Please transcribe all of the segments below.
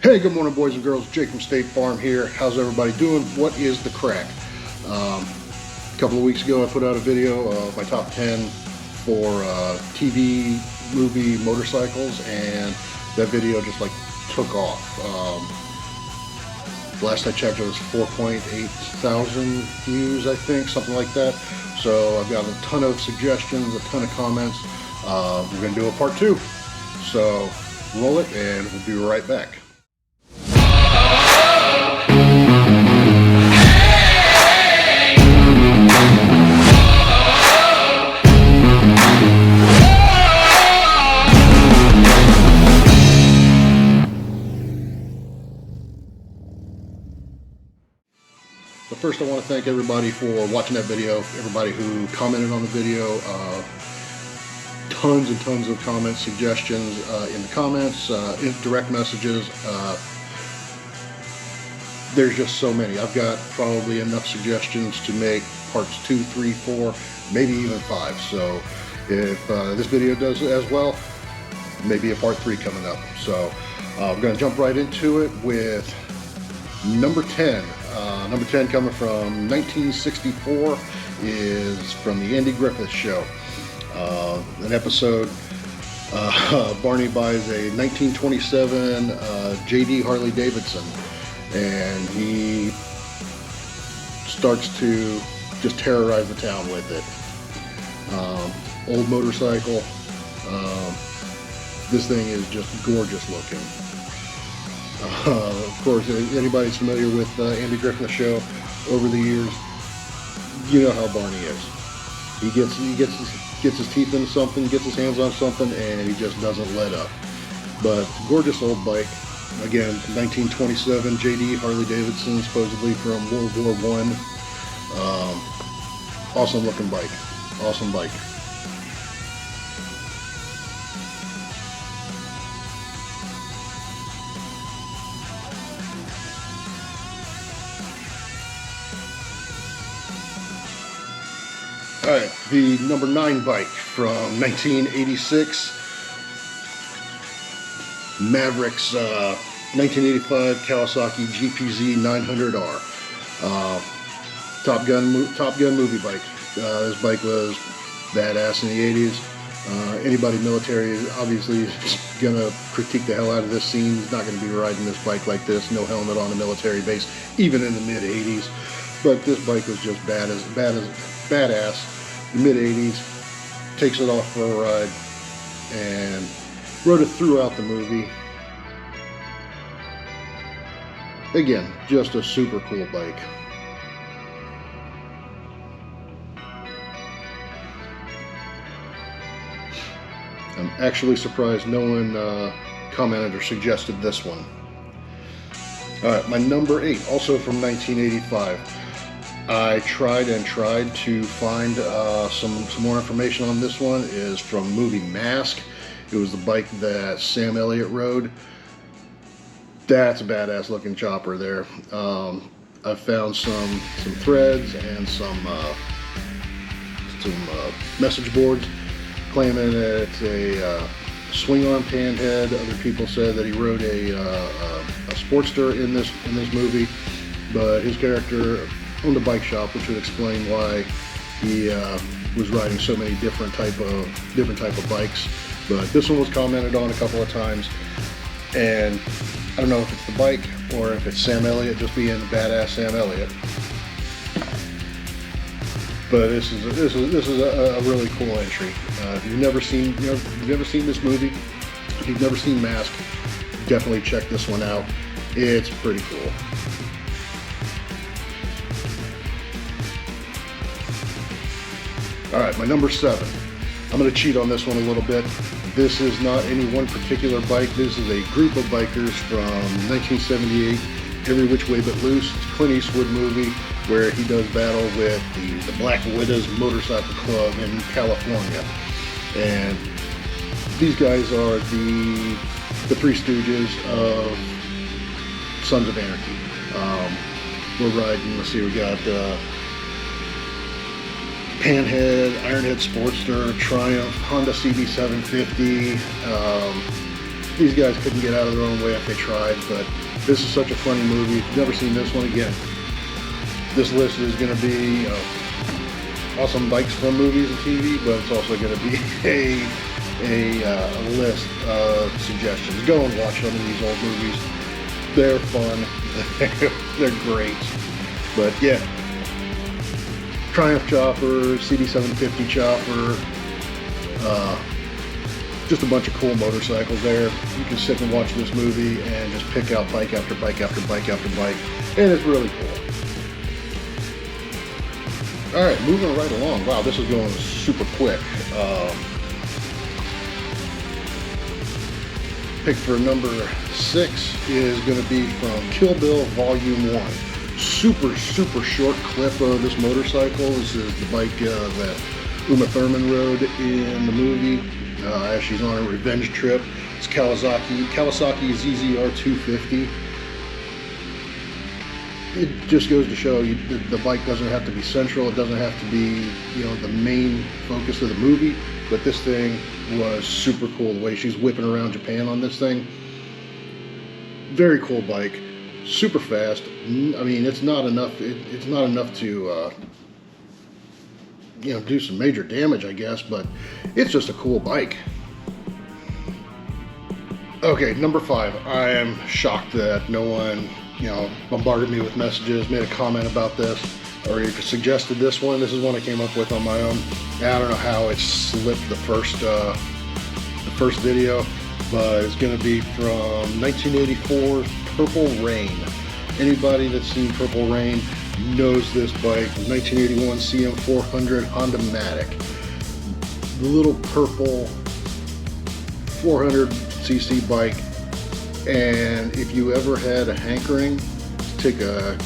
Hey, good morning, boys and girls. Jake from State Farm here. How's everybody doing? What is the crack? A couple of weeks ago, I put out a video of my top 10 for TV, movie, motorcycles, and that video just like took off. Last I checked, it was 4.8 thousand views, I think, something like that. So I've got a ton of suggestions, a ton of comments. We're going to do a part 2. So roll it, and we'll be right back. But first, I want to thank everybody for watching that video, everybody who commented on the video. Tons and tons of comments, suggestions in the comments, in direct messages. There's just so many. I've got probably enough suggestions to make parts 2, 3, 4, maybe even 5. So if this video does as well, maybe a part 3 coming up. So we're going to jump right into it with number 10. Number 10 coming from 1964 is from the Andy Griffith Show. An episode, Barney buys a 1927 JD Harley Davidson, and he starts to just terrorize the town with it. Old motorcycle. This thing is just gorgeous looking. Of course, anybody's familiar with Andy Griffith Show over the years, you know how Barney is. He gets his teeth into something, gets his hands on something, and he just doesn't let up. But gorgeous old bike. Again, 1927 JD Harley Davidson, supposedly from World War I. Awesome looking bike. Awesome bike. Alright, the number 9 bike from 1986, Maverick's 1985 Kawasaki GPZ 900R. Top Gun movie bike. This bike was badass in the 80s. Anybody military is obviously going to critique the hell out of this scene. He's not going to be riding this bike like this, no helmet on a military base, even in the mid 80s. But this bike was just badass. Mid 80s, takes it off for a ride, and rode it throughout the movie. Again, just a super cool bike. I'm actually surprised no one commented or suggested this one. Alright, my number 8, also from 1985. I tried to find some more information on this one. Is from movie Mask. It was the bike that Sam Elliott rode. That's a badass looking chopper there. I found some threads and some message boards claiming that it's a swing arm panhead. Other people said that he rode a Sportster in this movie, but his character owned a bike shop, which would explain why he was riding so many different type of bikes. But this one was commented on a couple of times, and I don't know if it's the bike or if it's Sam Elliott just being badass Sam Elliott. But this is a really cool entry. If you've never seen this movie, if you've never seen Mask, definitely check this one out. It's pretty cool. Alright, my number 7. I'm going to cheat on this one a little bit. This is not any one particular bike. This is a group of bikers from 1978, Every Which Way But Loose. It's a Clint Eastwood movie where he does battle with the Black Widows Motorcycle Club in California. And these guys are the Three Stooges of Sons of Anarchy. We're riding, let's see, we got Panhead, Ironhead Sportster, Triumph, Honda CB750, these guys couldn't get out of their own way if they tried, but this is such a funny movie. If you've never seen this one, again, this list is going to be awesome bikes from movies and TV, but it's also going to be a list of suggestions. Go and watch some of these old movies. They're fun. They're great. But yeah, Triumph chopper, CD750 chopper, just a bunch of cool motorcycles there. You can sit and watch this movie and just pick out bike after bike after bike after bike, and it's really cool. Alright, moving right along. Wow, this is going super quick. Pick for number 6 is going to be from Kill Bill Volume 1. Super short clip of this motorcycle. This is the bike that Uma Thurman rode in the movie as she's on a revenge trip. It's Kawasaki ZZR 250. It just goes to show you the bike doesn't have to be central. It doesn't have to be, you know, the main focus of the movie. But this thing was super cool. The way she's whipping around Japan on this thing. Very cool bike. Super fast. I mean, it's not enough. It's not enough to, you know, do some major damage, I guess. But it's just a cool bike. Okay, number 5. I am shocked that no one, you know, bombarded me with messages, made a comment about this, or even suggested this one. This is one I came up with on my own. And I don't know how it slipped the first video, but it's going to be from 1984's Purple Rain. Anybody that's seen Purple Rain knows this bike. 1981 CM400 Honda Matic. The little purple 400cc bike. And if you ever had a hankering to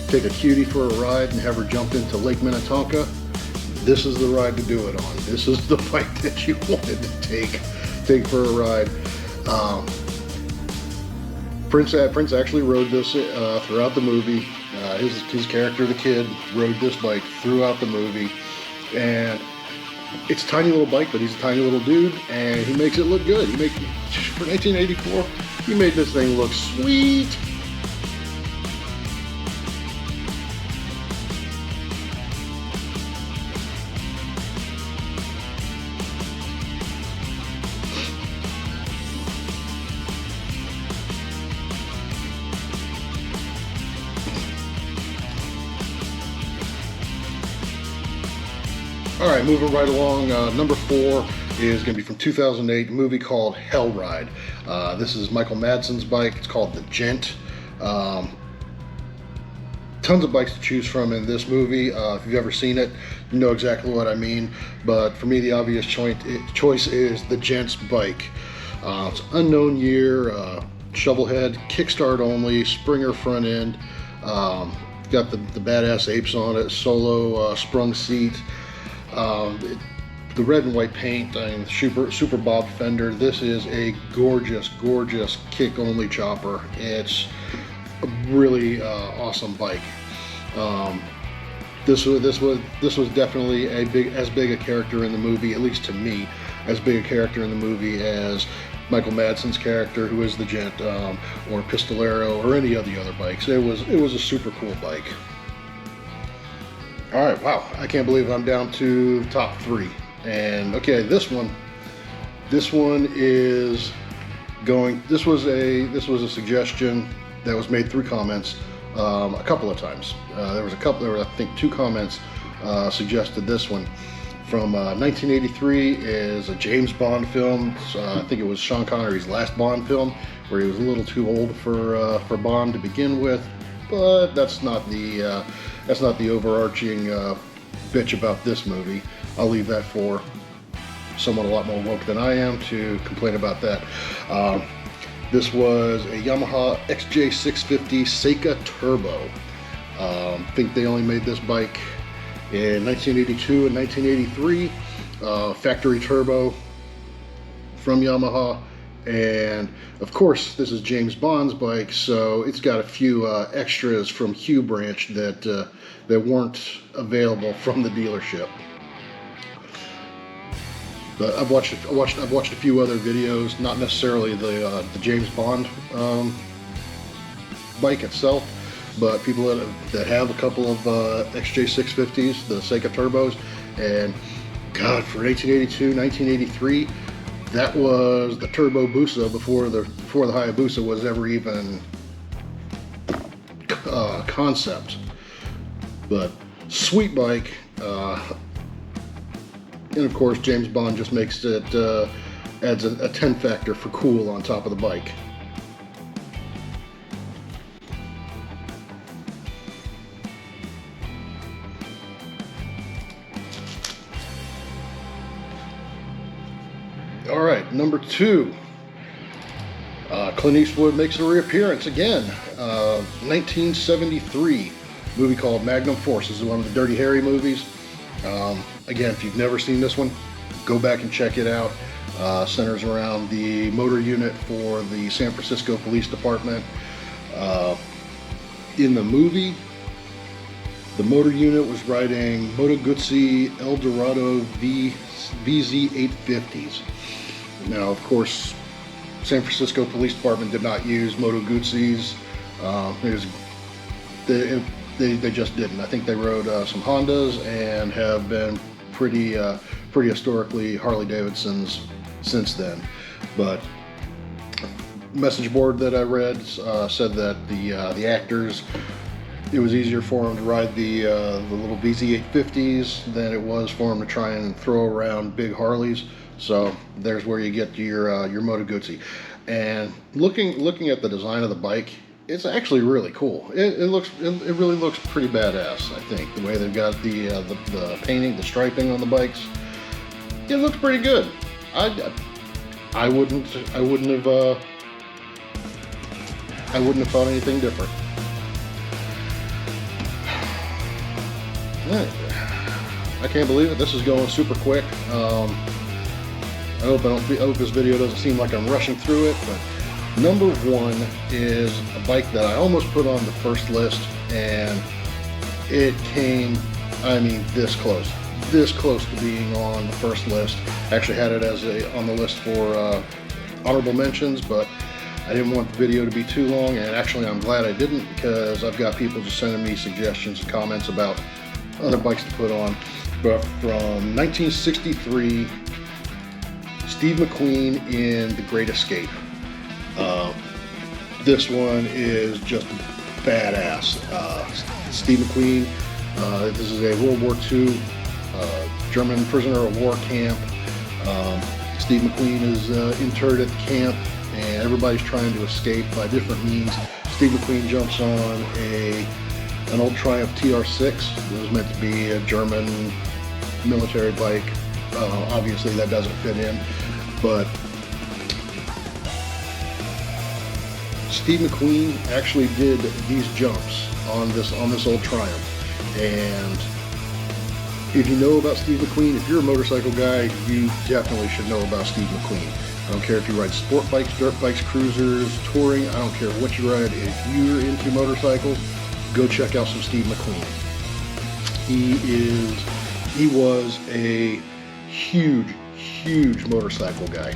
take a cutie for a ride and have her jump into Lake Minnetonka, this is the ride to do it on. This is the bike that you wanted to take for a ride. Prince actually rode this throughout the movie. His character, the kid, rode this bike throughout the movie, and it's a tiny little bike, but he's a tiny little dude, and he makes it look good. For 1984, he made this thing look sweet. Alright, moving right along, number 4 is going to be from 2008, a movie called Hell Ride. This is Michael Madsen's bike. It's called the Gent. Tons of bikes to choose from in this movie. If you've ever seen it, you know exactly what I mean. But for me, the obvious choice is the Gent's bike. It's unknown year, shovel head, kickstart only, Springer front end. Got the badass apes on it, solo sprung seat. The red and white paint, and super bob fender. This is a gorgeous kick only chopper. It's a really awesome bike. This was definitely as big a character in the movie, at least to me, as big a character in the movie as Michael Madsen's character, who is the Gent, or Pistolero, or any of the other bikes. It was a super cool bike. All right, wow! I can't believe I'm down to top 3. And okay, this one is going. This was a suggestion that was made through comments a couple of times. There were I think 2 comments suggested this one. From 1983 is a James Bond film. I think it was Sean Connery's last Bond film, where he was a little too old for Bond to begin with. But that's not the overarching bitch about this movie. I'll leave that for someone a lot more woke than I am to complain about that. This was a Yamaha XJ650 Seika Turbo. I think they only made this bike in 1982 and 1983. Factory turbo from Yamaha. And of course, this is James Bond's bike, so it's got a few extras from Hue Branch that weren't available from the dealership. But I've watched a few other videos, not necessarily the James Bond bike itself, but people that have a couple of XJ650s, the Seika turbos, and God, for 1982, 1983, that was the Turbo Busa before the Hayabusa was ever even concept. But sweet bike, and of course James Bond just makes it adds a 10 factor for cool on top of the bike. All right, number 2. Clint Eastwood makes a reappearance again. 1973 movie called Magnum Force. This is one of the Dirty Harry movies. Again, if you've never seen this one, go back and check it out. Centers around the motor unit for the San Francisco Police Department. In the movie, the motor unit was riding Moto Guzzi Eldorado VZ850s. Now, of course, San Francisco Police Department did not use Moto Guzzis. They just didn't. I think they rode some Hondas and have been pretty historically Harley Davidsons since then. But message board that I read said that the actors, it was easier for them to ride the little VZ850s than it was for them to try and throw around big Harleys. So there's where you get your Moto Guzzi. And looking at the design of the bike, it's actually really cool. It really looks pretty badass. I think the way they've got the painting, the striping on the bikes, it looks pretty good. I wouldn't have thought anything different. I can't believe it. This is going super quick. I hope this video doesn't seem like I'm rushing through it, but number 1 is a bike that I almost put on the first list, and it came, I mean, this close to being on the first list. I actually had it on the list for honorable mentions, but I didn't want the video to be too long, and actually I'm glad I didn't, because I've got people just sending me suggestions and comments about other bikes to put on. But from 1963, Steve McQueen in The Great Escape. This one is just badass. Steve McQueen, this is a World War II German prisoner of war camp. Steve McQueen is interred at the camp, and everybody's trying to escape by different means. Steve McQueen jumps on an old Triumph TR6. It was meant to be a German military bike. Obviously that doesn't fit in, but Steve McQueen actually did these jumps on this old Triumph. And if you know about Steve McQueen, if you're a motorcycle guy, you definitely should know about Steve McQueen. I don't care if you ride sport bikes, dirt bikes, cruisers, touring, I don't care what you ride. If you're into motorcycles, go check out some Steve McQueen. He was a huge motorcycle guy.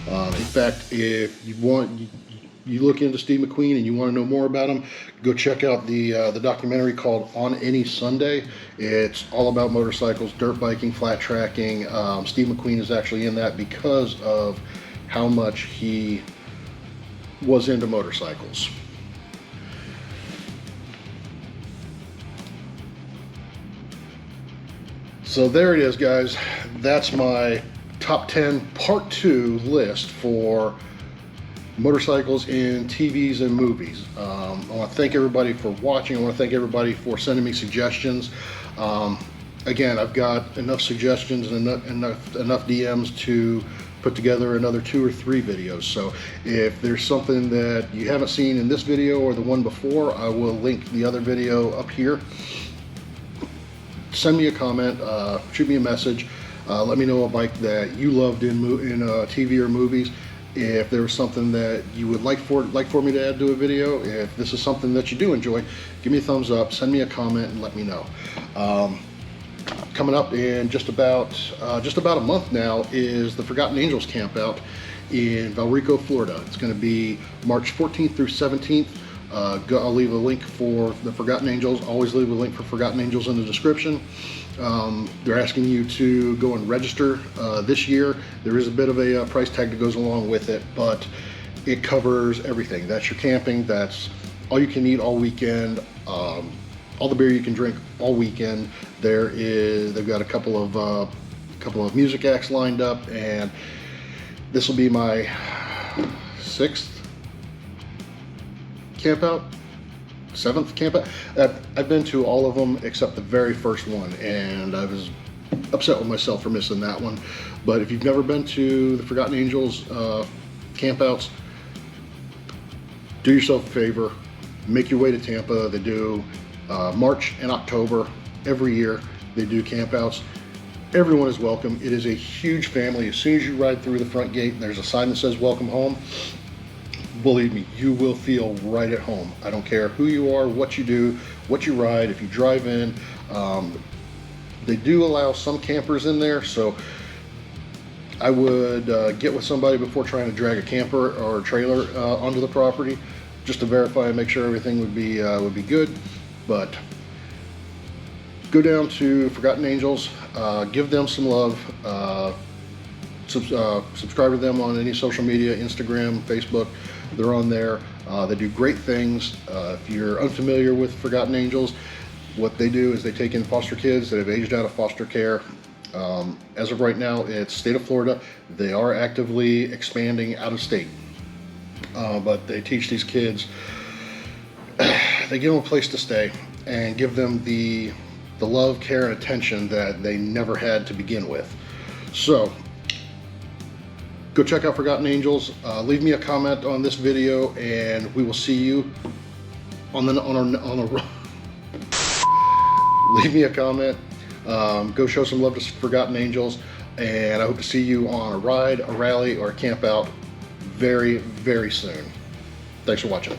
In fact, if you look into Steve McQueen and you want to know more about him, go check out the documentary called On Any Sunday. It's all about motorcycles, dirt biking, flat tracking. Steve McQueen is actually in that because of how much he was into motorcycles. So there it is, guys. That's my top 10 part 2 list for motorcycles in TVs and movies. I want to thank everybody for watching. I want to thank everybody for sending me suggestions. Again, I've got enough suggestions and enough DMs to put together another 2 or 3 videos. So if there's something that you haven't seen in this video or the one before, I will link the other video up here. Send me a comment, shoot me a message, let me know a bike that you loved in TV or movies. If there was something that you would like for me to add to a video, if this is something that you do enjoy, give me a thumbs up, send me a comment, and let me know. coming up in just about a month now is the Forgotten Angels campout in Valrico, Florida. It's going to be March 14th through 17th. I'll leave a link for the Forgotten Angels. Always leave a link for Forgotten Angels in the description. They're asking you to go and register this year. There is a bit of a price tag that goes along with it, but it covers everything. That's your camping. That's all you can eat all weekend. All the beer you can drink all weekend. They've got a couple of music acts lined up, and this will be my 6th campout, 7th campout. I've been to all of them except the very first one, and I was upset with myself for missing that one. But if you've never been to the Forgotten Angels campouts, do yourself a favor, make your way to Tampa. They do March and October every year. They do campouts. Everyone is welcome. It is a huge family. As soon as you ride through the front gate and there's a sign that says welcome home, believe me, you will feel right at home. I don't care who you are, what you do, what you ride, if you drive in. They do allow some campers in there, so I would get with somebody before trying to drag a camper or a trailer onto the property, just to verify and make sure everything would be good. But go down to Forgotten Angels, give them some love, subscribe to them on any social media, Instagram, Facebook. They're on there. They do great things. If you're unfamiliar with Forgotten Angels, what they do is they take in foster kids that have aged out of foster care. As of right now, it's state of Florida. They are actively expanding out of state. But they teach these kids, they give them a place to stay and give them the love, care, and attention that they never had to begin with. So go check out Forgotten Angels. Leave me a comment on this video, and we will see you on the leave me a comment. Go show some love to Forgotten Angels, and I hope to see you on a ride, a rally, or a camp out very, very soon. Thanks for watching.